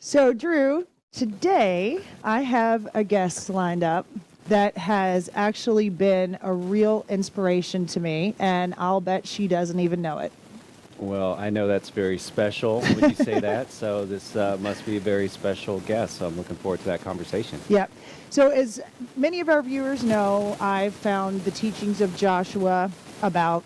So, Drew, today I have a guest lined up that has actually been a real inspiration to me, and I'll bet she doesn't even know it. Well, I know that's very special when you say that, so this must be a very special guest, so I'm looking forward to that conversation. Yep. So, as many of our viewers know, I found the teachings of Joshua about,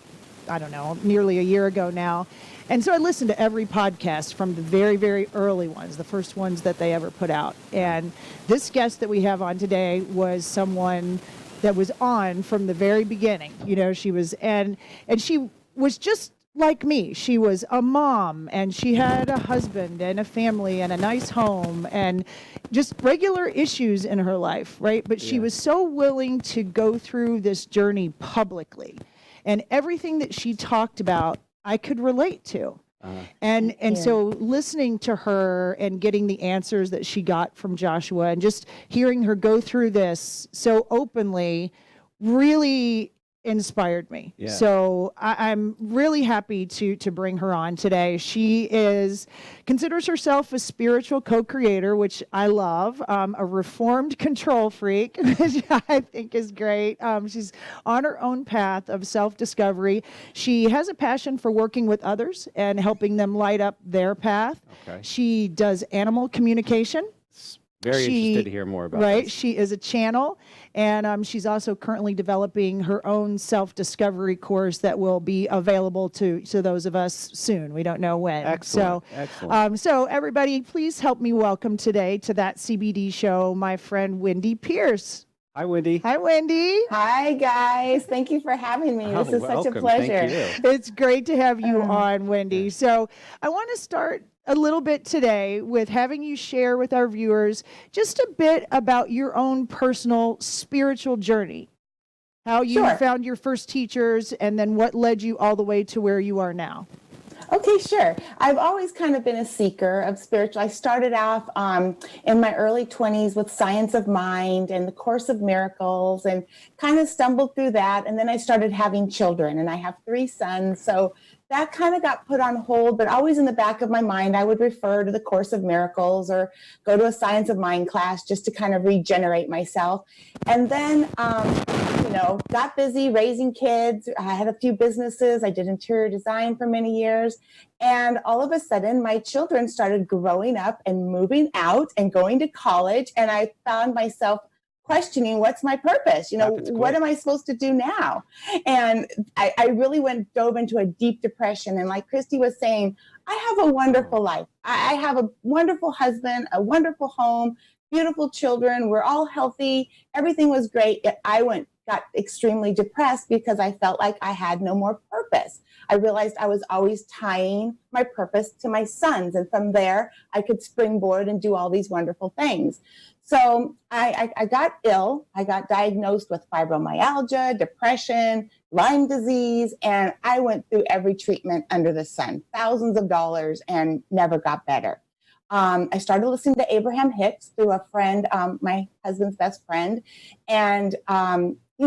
I don't know, nearly a year ago now. And so I listened to every podcast from the very, very early ones, the first ones that they ever put out. And this guest that we have on today was someone that was on from the very beginning. You know, she was, and she was just like me. She was a mom, and she had a husband and a family and a nice home and just regular issues in her life, right? But she was so willing to go through this journey publicly. And everything that she talked about, I could relate to. And so listening to her and getting the answers that she got from Joshua and just hearing her go through this so openly really inspired me. Yeah. So I'm really happy to bring her on today. She considers herself a spiritual co-creator, which I love, a reformed control freak, which I think is great. She's on her own path of self-discovery. She has a passion for working with others and helping them light up their path. Okay. She does animal communication. Very interested to hear more about Right. this. She is a channel, and she's also currently developing her own self-discovery course that will be available to those of us soon. We don't know when. Excellent. Excellent. So everybody, please help me welcome today to That CBD Show, my friend Wendy Pierce. Hi, Wendy. Hi, Wendy. Hi, guys. Thank you for having me. This is such a welcome. pleasure. Thank you. It's great to have you on, Wendy. So I want to start a little bit today with having you share with our viewers just a bit about your own personal spiritual journey, how you found your first teachers, and then what led you all the way to where you are now. Okay, sure. I've always kind of been a seeker of spiritual. I started off in my early 20s with Science of Mind and the Course of Miracles and kind of stumbled through that. And then I started having children, and I have 3 sons. So that kind of got put on hold, but always in the back of my mind, I would refer to the Course of Miracles or go to a Science of Mind class just to kind of regenerate myself. And then, got busy raising kids. I had a few businesses. I did interior design for many years. And all of a sudden, my children started growing up and moving out and going to college. And I found myself questioning, what's my purpose? What am I supposed to do now? And I really dove into a deep depression. And like Christy was saying, I have a wonderful life. I have a wonderful husband, a wonderful home, beautiful children. We're all healthy. Everything was great. Yet I got extremely depressed because I felt like I had no more purpose. I realized I was always tying my purpose to my sons. And from there, I could springboard and do all these wonderful things. So I got ill. I got diagnosed with fibromyalgia, depression, Lyme disease, and I went through every treatment under the sun, thousands of dollars, and never got better. I started listening to Abraham Hicks through a friend, my husband's best friend. And,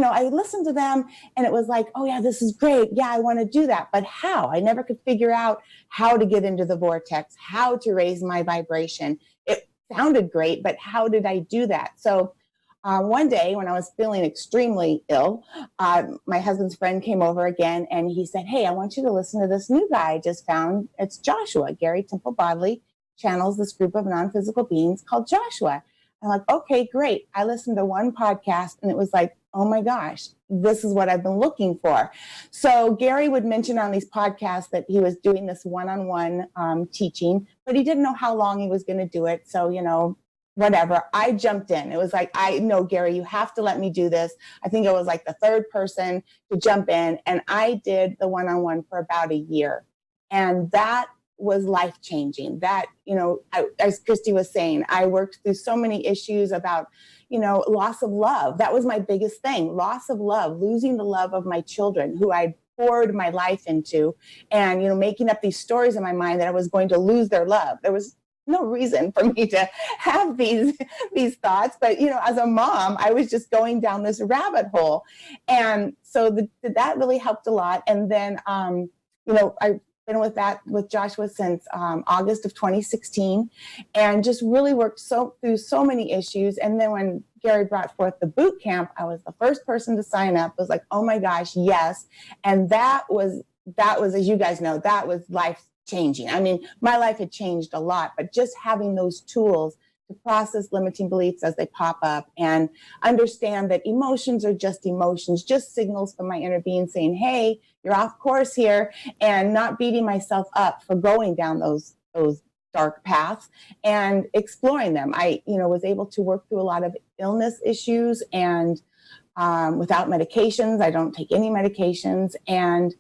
I listened to them and it was like, oh yeah, this is great. Yeah, I want to do that. But how? I never could figure out how to get into the vortex, how to raise my vibration. It sounded great, but how did I do that? So one day when I was feeling extremely ill, my husband's friend came over again and he said, hey, I want you to listen to this new guy I just found. It's Joshua. Gary Temple Bodley channels this group of non-physical beings called Joshua. I'm like, okay, great. I listened to one podcast and it was like, oh my gosh, this is what I've been looking for. So Gary would mention on these podcasts that he was doing this one-on-one teaching, but he didn't know how long he was going to do it. So, whatever. I jumped in. It was like, I know, Gary, you have to let me do this. I think it was like the third person to jump in. And I did the one-on-one for about a year. And that was life-changing. That, as Christy was saying, I worked through so many issues about, loss of love. That was my biggest thing, loss of love, losing the love of my children who I poured my life into and, making up these stories in my mind that I was going to lose their love. There was no reason for me to have these thoughts. But, as a mom, I was just going down this rabbit hole. And so that really helped a lot. And then, I been with Joshua since August of 2016, and just really worked through so many issues. And then when Gary brought forth the boot camp, I was the first person to sign up. I was like, oh my gosh, yes. And that was, as you guys know, that was life changing. I mean, my life had changed a lot, but just having those tools to process limiting beliefs as they pop up and understand that emotions are just emotions, just signals from my inner being saying, hey, you're off course here, and not beating myself up for going down those dark paths and exploring them. I, was able to work through a lot of illness issues and without medications. I don't take any medications, and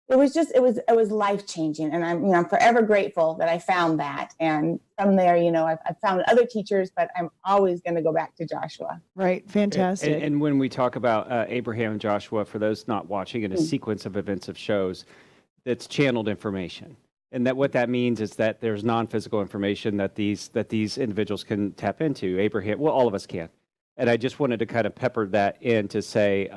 it was life changing, and I'm forever grateful that I found that. And from there, I've found other teachers, but I'm always going to go back to Joshua. Right, fantastic. And when we talk about Abraham and Joshua, for those not watching, in a sequence of events of shows, that's channeled information, and that what that means is that there's non-physical information that these individuals can tap into. Abraham, well, all of us can, and I just wanted to kind of pepper that in to say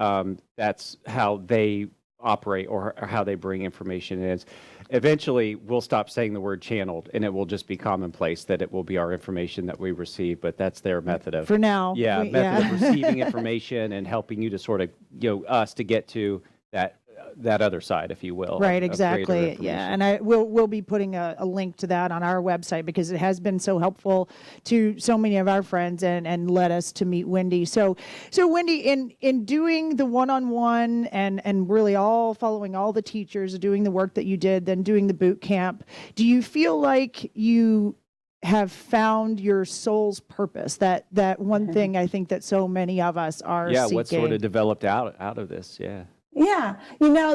that's how they operate or how they bring information in. Eventually we'll stop saying the word channeled, and it will just be commonplace that it will be our information that we receive, but that's their method of, for now, of receiving information and helping you to sort of, us to get to that other side, if you will. Right, of exactly. Yeah, and we'll be putting a link to that on our website, because it has been so helpful to so many of our friends and led us to meet Wendy. So Wendy, in doing the one-on-one and really following all the teachers, doing the work that you did, then doing the boot camp, do you feel like you have found your soul's purpose? That one thing I think that so many of us are seeking. What sort of developed out of this? Yeah,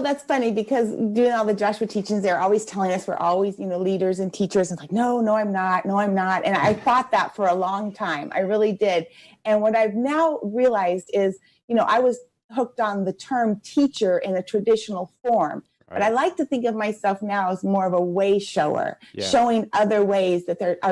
that's funny, because doing all the Joshua teachings, they're always telling us we're always, leaders and teachers. And like, no, I'm not. And I thought that for a long time. I really did. And what I've now realized is, I was hooked on the term teacher in a traditional form. Right. But I like to think of myself now as more of a way shower, showing other ways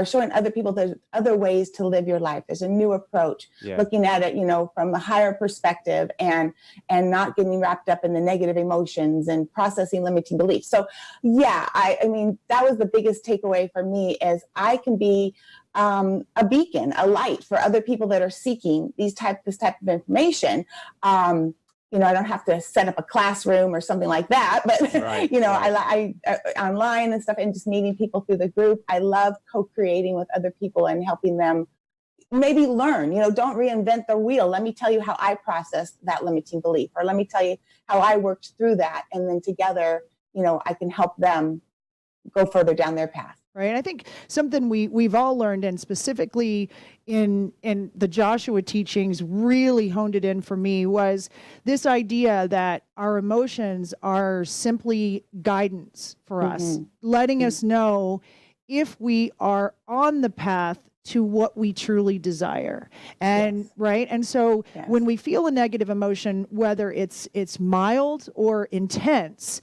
showing other people there's other ways to live your life. There's a new approach, looking at it, from a higher perspective, and not getting wrapped up in the negative emotions and processing limiting beliefs. So I mean, that was the biggest takeaway for me, is I can be a beacon, a light for other people that are seeking this type of information. I don't have to set up a classroom or something like that, but right, I online and stuff, and just meeting people through the group. I love co-creating with other people and helping them maybe learn. Don't reinvent the wheel. Let me tell you how I processed that limiting belief, or let me tell you how I worked through that, and then together, I can help them go further down their path. Right. I think something we've all learned, and specifically in the Joshua teachings really honed it in for me, was this idea that our emotions are simply guidance for us, letting us know if we are on the path to what we truly desire. And right. And so when we feel a negative emotion, whether it's mild or intense,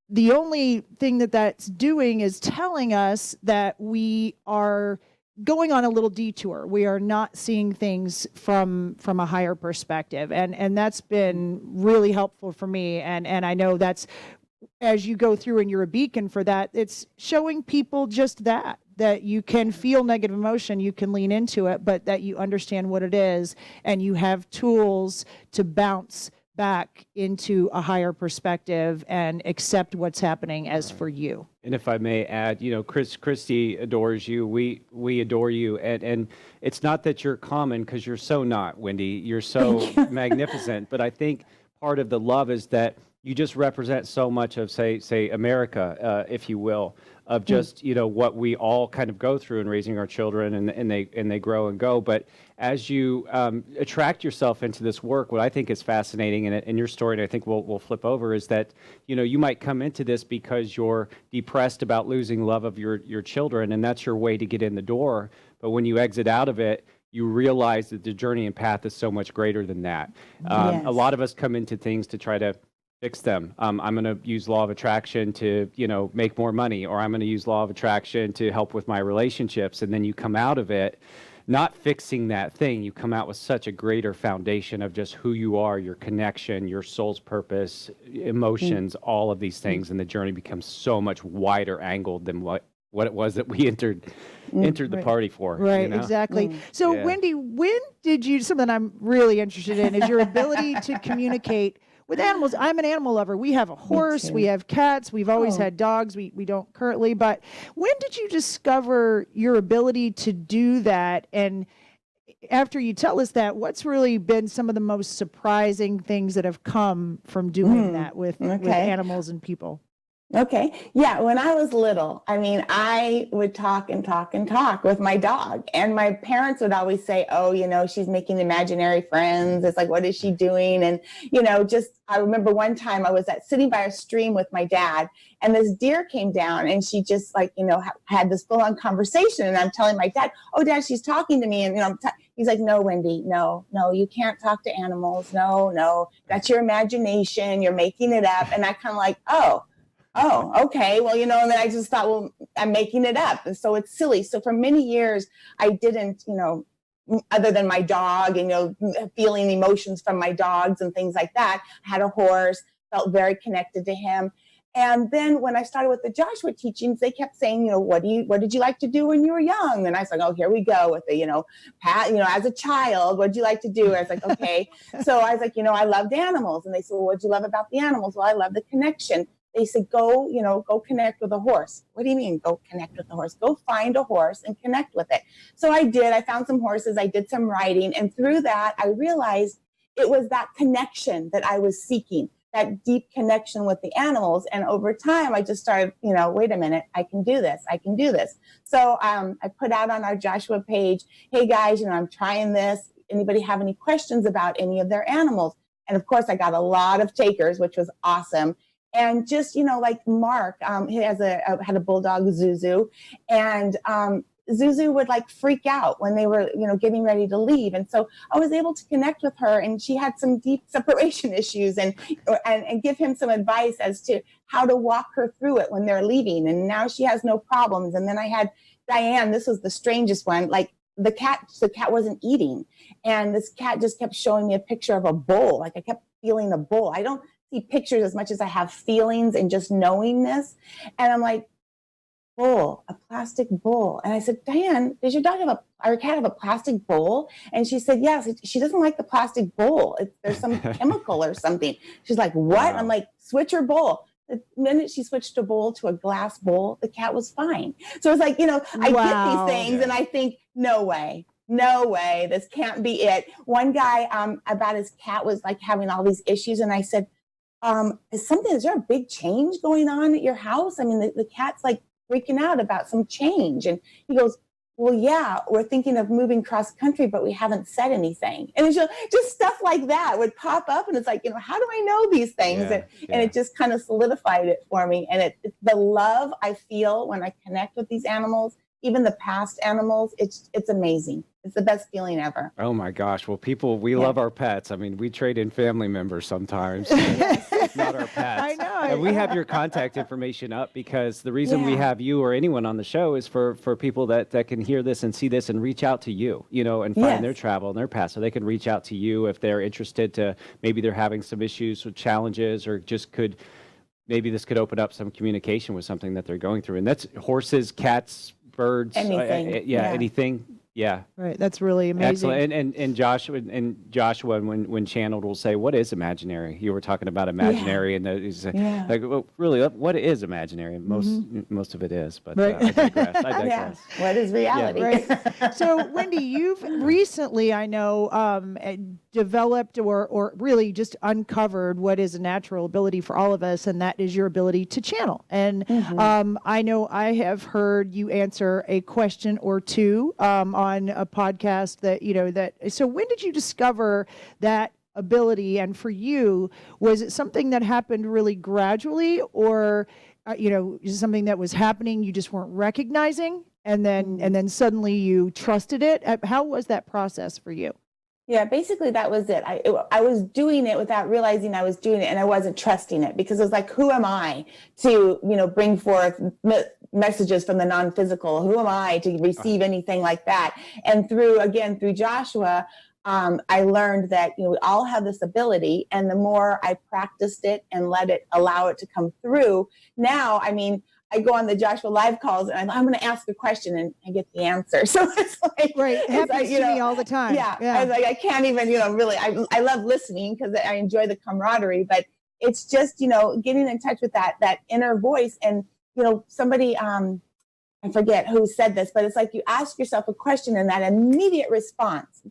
the only thing that's doing is telling us that we are going on a little detour. We are not seeing things from a higher perspective. And that's been really helpful for me. And I know that's, as you go through and you're a beacon for that, it's showing people just that you can feel negative emotion, you can lean into it, but that you understand what it is, and you have tools to bounce back into a higher perspective and accept what's happening as for you. And if I may add, Christy adores you. We adore you. And it's not that you're common, because you're so not, Wendy. You're so magnificent. But I think part of the love is that you just represent so much of, say America, if you will, of just, what we all kind of go through in raising our children, and they grow and go. But as you attract yourself into this work, what I think is fascinating in your story, and I think we'll flip over, is that, you might come into this because you're depressed about losing love of your children, and that's your way to get in the door. But when you exit out of it, you realize that the journey and path is so much greater than that. A lot of us come into things to try to fix them. I'm going to use law of attraction to, make more money, or I'm going to use law of attraction to help with my relationships. And then you come out of it not fixing that thing. You come out with such a greater foundation of just who you are, your connection, your soul's purpose, emotions, all of these things. And the journey becomes so much wider angled than what it was that we entered the party for. Right, exactly. So Wendy, when did you, something I'm really interested in is your ability to communicate with animals. I'm an animal lover. We have a horse, we have cats, we've always had dogs. We don't currently, but when did you discover your ability to do that? And after you tell us that, what's really been some of the most surprising things that have come from doing that with animals and people? Okay. Yeah. When I was little, I mean, I would talk and talk and talk with my dog. And my parents would always say, oh, she's making imaginary friends. It's like, what is she doing? And, I remember one time I was sitting by a stream with my dad, and this deer came down, and she just had this full on conversation. And I'm telling my dad, oh, Dad, she's talking to me. And, he's like, no, Wendy, no, you can't talk to animals. No, that's your imagination. You're making it up. And I kind of like, oh, okay. Well, and then I just thought, well, I'm making it up. And so it's silly. So for many years, I didn't, other than my dog and, feeling emotions from my dogs and things like that. I had a horse, felt very connected to him. And then when I started with the Joshua teachings, they kept saying, what did you like to do when you were young? And I was like, oh, here we go with the, Pat, as a child, what did you like to do? I was like, okay. So I was like, I loved animals. And they said, well, what did you love about the animals? Well, I love the connection. They said, go connect with a horse. What do you mean, go connect with the horse? Go find a horse and connect with it. So I did. I found some horses. I did some riding. And through that, I realized it was that connection that I was seeking, that deep connection with the animals. And over time, I just started, wait a minute, I can do this. So I put out on our Joshua page, hey guys, I'm trying this. Anybody have any questions about any of their animals? And of course, I got a lot of takers, which was awesome. And just, like Mark, he had a bulldog, Zuzu, and Zuzu would freak out when they were, getting ready to leave. And so I was able to connect with her, and she had some deep separation issues and give him some advice as to how to walk her through it when they're leaving. And now she has no problems. And then I had Diane, this was the strangest one, the cat wasn't eating. And this cat just kept showing me a picture of a bowl. I kept feeling a bowl. I don't see pictures as much as I have feelings and just knowing this. And I'm like, bowl, a plastic bowl. And I said, Diane, does your cat have a plastic bowl? And she said, yes. She doesn't like the plastic bowl. There's some chemical or something. She's like, what? Wow. I'm like, switch her bowl. The minute she switched a bowl to a glass bowl, the cat was fine. So it's like, I get these things and I think, no way, this can't be it. One guy about his cat was having all these issues. And I said, is there a big change going on at your house? I mean, the cat's freaking out about some change. And he goes, well, yeah, we're thinking of moving cross country, but we haven't said anything. And it's just stuff like that would pop up. And it's like, how do I know these things? And it just kind of solidified it for me. And the love I feel when I connect with these animals, even the past animals, it's amazing. It's the best feeling ever. Oh my gosh. Well, we love our pets. I mean, we trade in family members sometimes. Not our pets. I know. And we have your contact information up because the reason we have you or anyone on the show is for people that can hear this and see this and reach out to you, and find their travel and their past. So they can reach out to you if they're interested maybe they're having some issues with challenges or maybe this could open up some communication with something that they're going through. And that's horses, cats, birds, anything. Anything. Yeah. Right. That's really amazing. Excellent. And Joshua, when channeled, will say, "What is imaginary?" You were talking about imaginary, and he's well, really, what is imaginary? Most of it is, but I digress. What is reality? Yeah. Right. So, Wendy, you've recently, I know, developed or really just uncovered what is a natural ability for all of us, and that is your ability to channel. And I know I have heard you answer a question or two on a podcast so when did you discover that ability? And for you, was it something that happened really gradually, or is it something that was happening you just weren't recognizing, and then suddenly you trusted it? How was that process for you? Yeah, basically that was it. I was doing it without realizing I was doing it, and I wasn't trusting it because it was like, who am I to, bring forth messages from the non-physical? Who am I to receive anything like that? And through Joshua, I learned that we all have this ability, and the more I practiced it and allow it to come through. Now, I mean, I go on the Joshua live calls and I'm going to ask a question and I get the answer. So it's like, Right. It happens to me all the time. Yeah. I was like, I can't even, really, I love listening because I enjoy the camaraderie, but it's just, getting in touch with that inner voice. And, somebody, I forget who said this, but it's like you ask yourself a question and that immediate response,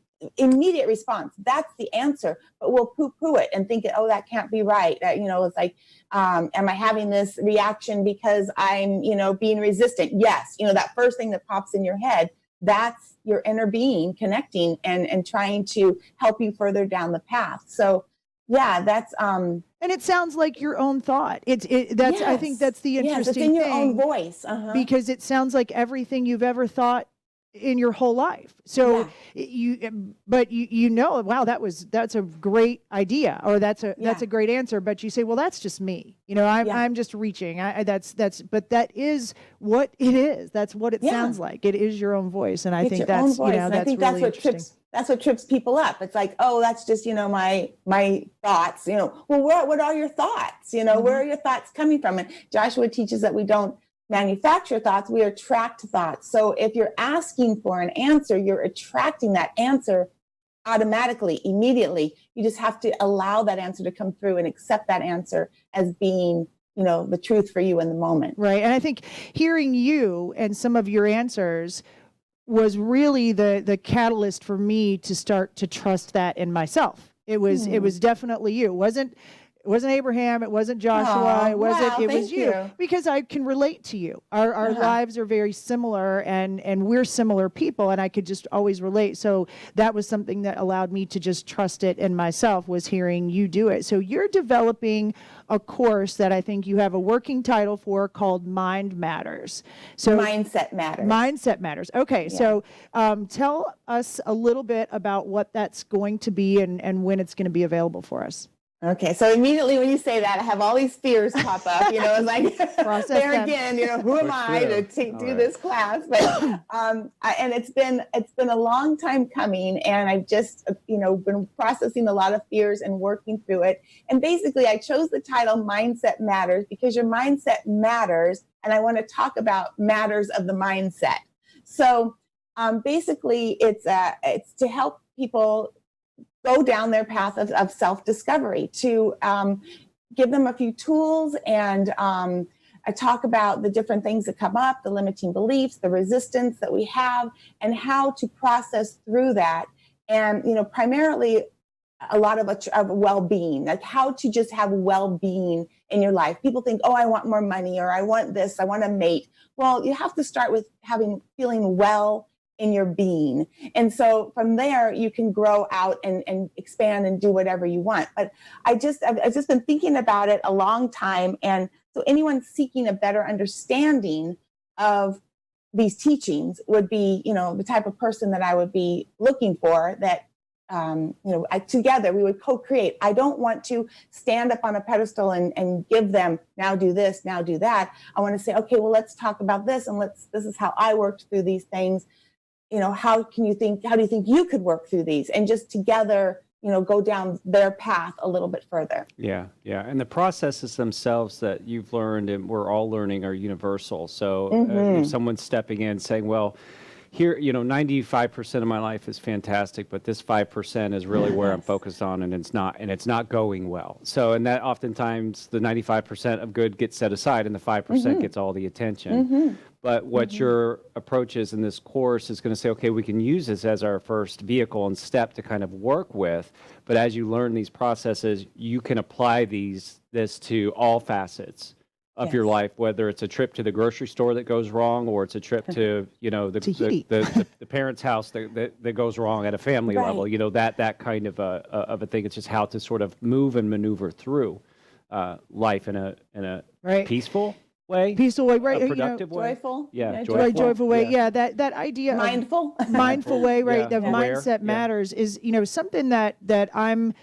that's the answer, but we'll poo-poo it and think, oh, that can't be right. It's like, am I having this reaction because I'm, being resistant? Yes. That first thing that pops in your head, that's your inner being connecting and trying to help you further down the path. So yeah, that's, and it sounds like your own thought. Yes. I think that's the interesting it's in your thing, own voice. because it sounds like everything you've ever thought in your whole life. So wow, that's a great idea, or that's a great answer. But you say, well, that's just me. I'm just reaching. But that is what it is. That's what it sounds like. It is your own voice, and I think that's that's really interesting. That's what trips people up. It's like, oh, that's just my thoughts. Well, what are your thoughts? Where are your thoughts coming from? And Joshua teaches that we don't manufacture thoughts, we attract thoughts. So if you're asking for an answer, you're attracting that answer automatically, immediately. You just have to allow that answer to come through and accept that answer as being, the truth for you in the moment. Right. And I think hearing you and some of your answers was really the catalyst for me to start to trust that in myself. It was definitely you. It wasn't Abraham. It wasn't Joshua. It was you. Because I can relate to you. Our lives are very similar, and we're similar people, and I could just always relate. So that was something that allowed me to just trust it in myself, was hearing you do it. So you're developing a course that I think you have a working title for called Mind Matters. So Mindset Matters. Mindset Matters. Okay. Yeah. So tell us a little bit about what that's going to be and when it's going to be available for us. Okay, so immediately when you say that, I have all these fears pop up. It's like there again. Who am I to do this class? But and it's been a long time coming, and I've just been processing a lot of fears and working through it. And basically, I chose the title Mindset Matters because your mindset matters, and I want to talk about matters of the mindset. So basically, it's to help people go down their path of self-discovery, to give them a few tools, and I talk about the different things that come up, the limiting beliefs, the resistance that we have, and how to process through that. And, primarily a lot of well-being, like how to just have well-being in your life. People think, oh, I want more money, or I want this, I want a mate. Well, you have to start with feeling well in your being. And so from there, you can grow out and expand and do whatever you want. But I've just been thinking about it a long time. And so anyone seeking a better understanding of these teachings would be, the type of person that I would be looking for, that, together we would co-create. I don't want to stand up on a pedestal and give them, now do this, now do that. I want to say, okay, well, let's talk about this, and this is how I worked through these things. How do you think you could work through these, and just together, go down their path a little bit further. Yeah. And the processes themselves that you've learned and we're all learning are universal. So if someone's stepping in saying, well, here, 95% of my life is fantastic, but this 5% is really where I'm focused on, and it's not going well. So, and that oftentimes the 95% of good gets set aside, and the 5% gets all the attention. But what your approach is in this course is going to say, okay, we can use this as our first vehicle and step to kind of work with. But as you learn these processes, you can apply this to all facets of your life, whether it's a trip to the grocery store that goes wrong, or it's a trip to, the parents' house that goes wrong at a family level, that kind of a thing. It's just how to sort of move and maneuver through life in a peaceful, way, peaceful way, right? a productive way. Joyful. Yeah, Joyful way. Yeah, that idea Mindful. of mindful way, right? Yeah, Of aware. mindset matters is, something that I'm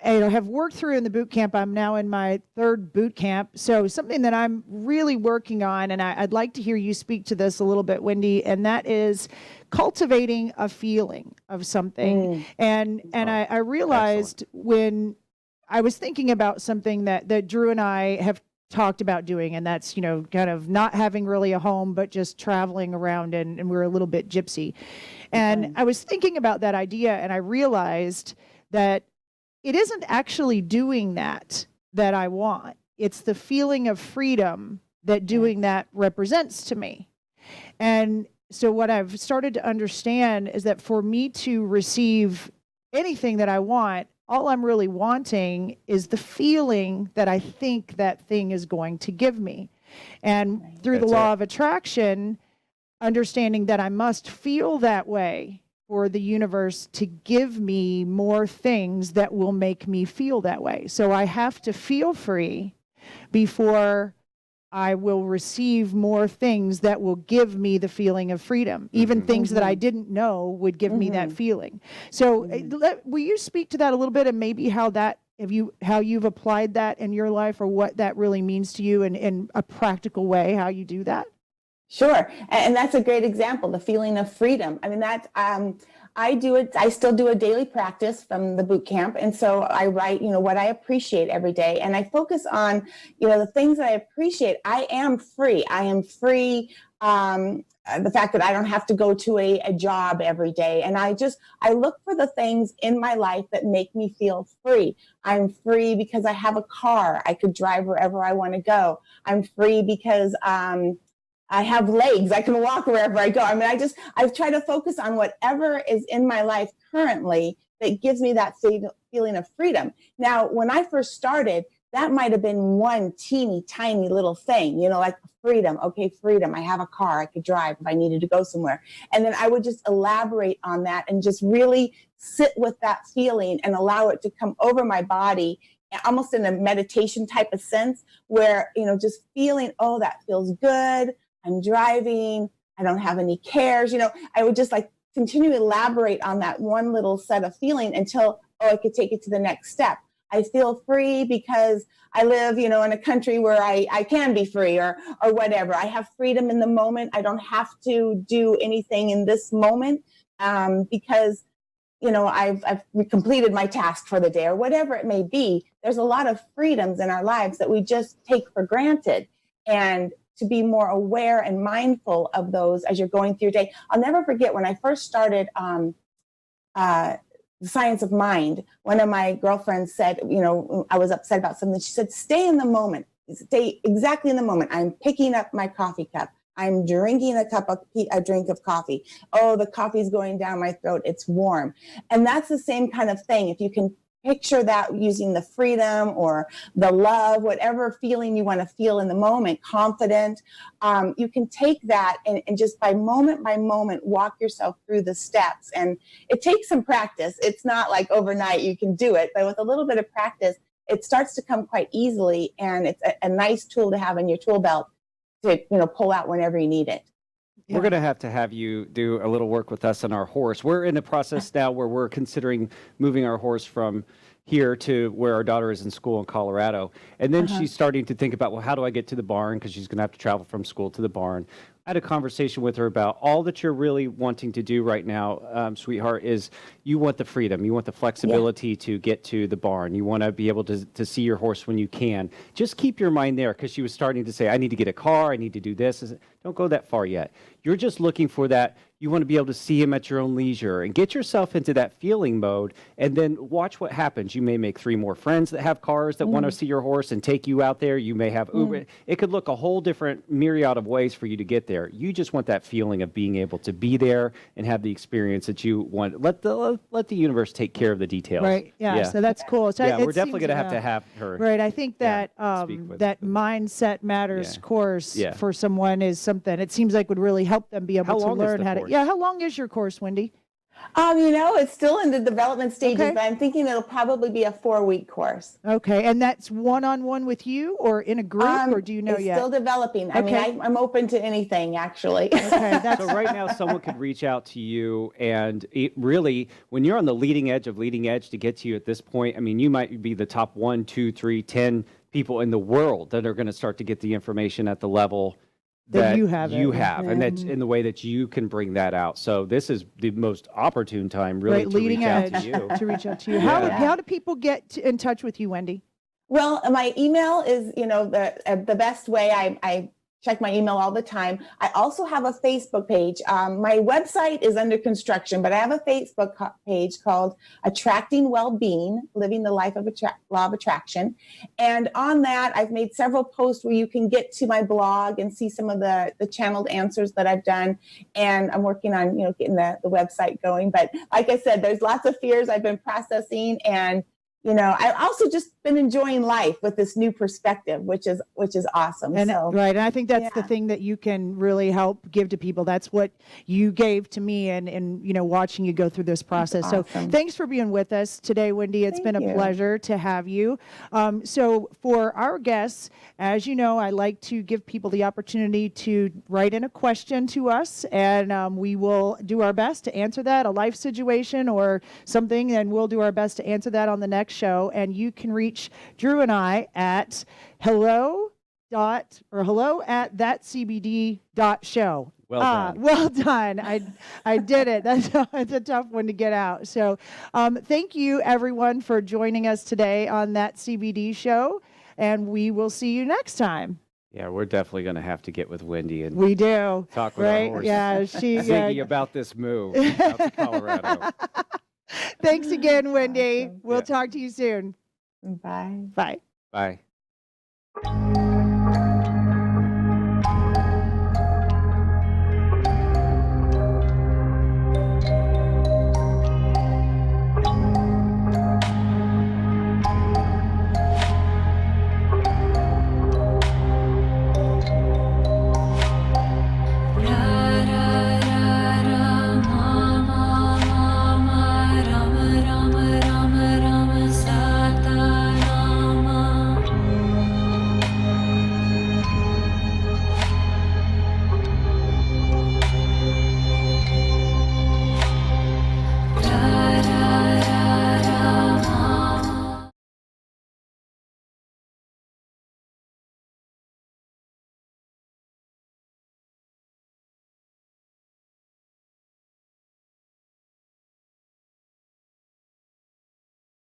have worked through in the boot camp. I'm now in my third boot camp. So something that I'm really working on, and I'd like to hear you speak to this a little bit, Wendy, and that is cultivating a feeling of something. And I realized when I was thinking about something that Drew and I have talked about doing, and that's, kind of not having really a home, but just traveling around, and we're a little bit gypsy. And I was thinking about that idea, and I realized that it isn't actually doing that I want. It's the feeling of freedom that doing that represents to me. And so what I've started to understand is that for me to receive anything that I want, all I'm really wanting is the feeling that I think that thing is going to give me. And through the law of attraction, understanding that I must feel that way for the universe to give me more things that will make me feel that way. So I have to feel free before I will receive more things that will give me the feeling of freedom, even things that I didn't know would give me that feeling. So will you speak to that a little bit, and maybe how you've applied that in your life, or what that really means to you in a practical way, how you do that? Sure. And that's a great example, the feeling of freedom. I mean, I still do a daily practice from the boot camp. And so I write, what I appreciate every day. And I focus on, the things that I appreciate. I am free. I am free. The fact that I don't have to go to a job every day. And I look for the things in my life that make me feel free. I'm free because I have a car. I could drive wherever I want to go. I'm free because, I have legs. I can walk wherever I go. I mean, I try to focus on whatever is in my life currently that gives me that feeling of freedom. Now, when I first started, that might have been one teeny tiny little thing, like freedom. Okay, freedom. I have a car. I could drive if I needed to go somewhere. And then I would just elaborate on that and just really sit with that feeling and allow it to come over my body, almost in a meditation type of sense, where, just feeling, oh, that feels good. I'm driving. I don't have any cares. I would just continue to elaborate on that one little set of feeling until, I could take it to the next step. I feel free because I live, in a country where I can be free or whatever. I have freedom in the moment. I don't have to do anything in this moment because, I've completed my task for the day or whatever it may be. There's a lot of freedoms in our lives that we just take for granted. And to be more aware and mindful of those as you're going through your day. I'll never forget when I first started the Science of Mind, one of my girlfriends said, I was upset about something. She said, stay in the moment, stay exactly in the moment. I'm picking up my coffee cup. I'm drinking a drink of coffee. Oh, the coffee's going down my throat. It's warm. And that's the same kind of thing. If you can picture that using the freedom or the love, whatever feeling you want to feel in the moment, confident, you can take that and just by moment walk yourself through the steps. And it takes some practice. It's not like overnight you can do it, but with a little bit of practice, it starts to come quite easily. And it's a nice tool to have in your tool belt to pull out whenever you need it. We're going to have you do a little work with us on our horse. We're in the process now where we're considering moving our horse from here to where our daughter is in school in Colorado. And then she's starting to think about, well, how do I get to the barn? Because she's going to have to travel from school to the barn. I had a conversation with her about all that you're really wanting to do right now, sweetheart, is you want the freedom. You want the flexibility to get to the barn. You want to be able to see your horse when you can. Just keep your mind there, because she was starting to say, I need to get a car. I need to do this. I said, don't go that far yet. You're just looking for that. You want to be able to see him at your own leisure and get yourself into that feeling mode, and then watch what happens. You may make 3 more friends that have cars that want to see your horse and take you out there. You may have Uber. It could look a whole different myriad of ways for you to get there. You just want that feeling of being able to be there and have the experience that you want. Let the universe take care of the details. Right. Yeah. So that's cool. So we're definitely going to have her. Right. I think that that Mindset Matters course for someone is something it seems like would really help them be able to learn how to. Yeah. How long is your course, Wendy? It's still in the development stages, Okay. but I'm thinking it'll probably be a 4-week course. Okay, and that's one-on-one with you or in a group, or do you know It's yet? still developing. I mean, Okay. I'm open to anything, actually. Okay, that's So right now, someone could reach out to you, and it really, when you're on the leading edge of leading edge to get to you at this point, I mean, you might be the top 1, 2, 3, 10 people in the world that are going to start to get the information at the level That you have it. and that's in the way that you can bring that out. So this is the most opportune time, really, right, to leading reach out edge to you. to reach out to you. Yeah. How do people get in touch with you, Wendy? Well, my email is, the best way. I check my email all the time. I also have a Facebook page. My website is under construction, but I have a Facebook page called Attracting Well-Being, Living the Life of Law of Attraction. And on that, I've made several posts where you can get to my blog and see some of the channeled answers that I've done. And I'm working on, getting the website going. But like I said, there's lots of fears I've been processing, and I've also just been enjoying life with this new perspective, which is awesome. And So, right, and I think that's the yeah. thing that you can really help give to people. That's what you gave to me, and watching you go through this process. So awesome. thanks for being with us today, Wendy. It's been Thank a you. pleasure to have you. So for our guests, as you know, I like to give people the opportunity to write in a question to us, and we will do our best to answer that, a life situation or something, and we'll do our best to answer that on the next show. And you can reach Drew and I at hello at thatcbd.show. Well done. Well done. I did it. That's a tough one to get out. So thank you, everyone, for joining us today on That CBD Show, and we will see you next time. Yeah, we're definitely going to have to get with Wendy and We do. talk with our Right? horse. Yeah, Ziggy about this move out to Colorado. Thanks again, Wendy. Awesome. We'll Yeah. talk to you soon. Bye. Bye. Bye.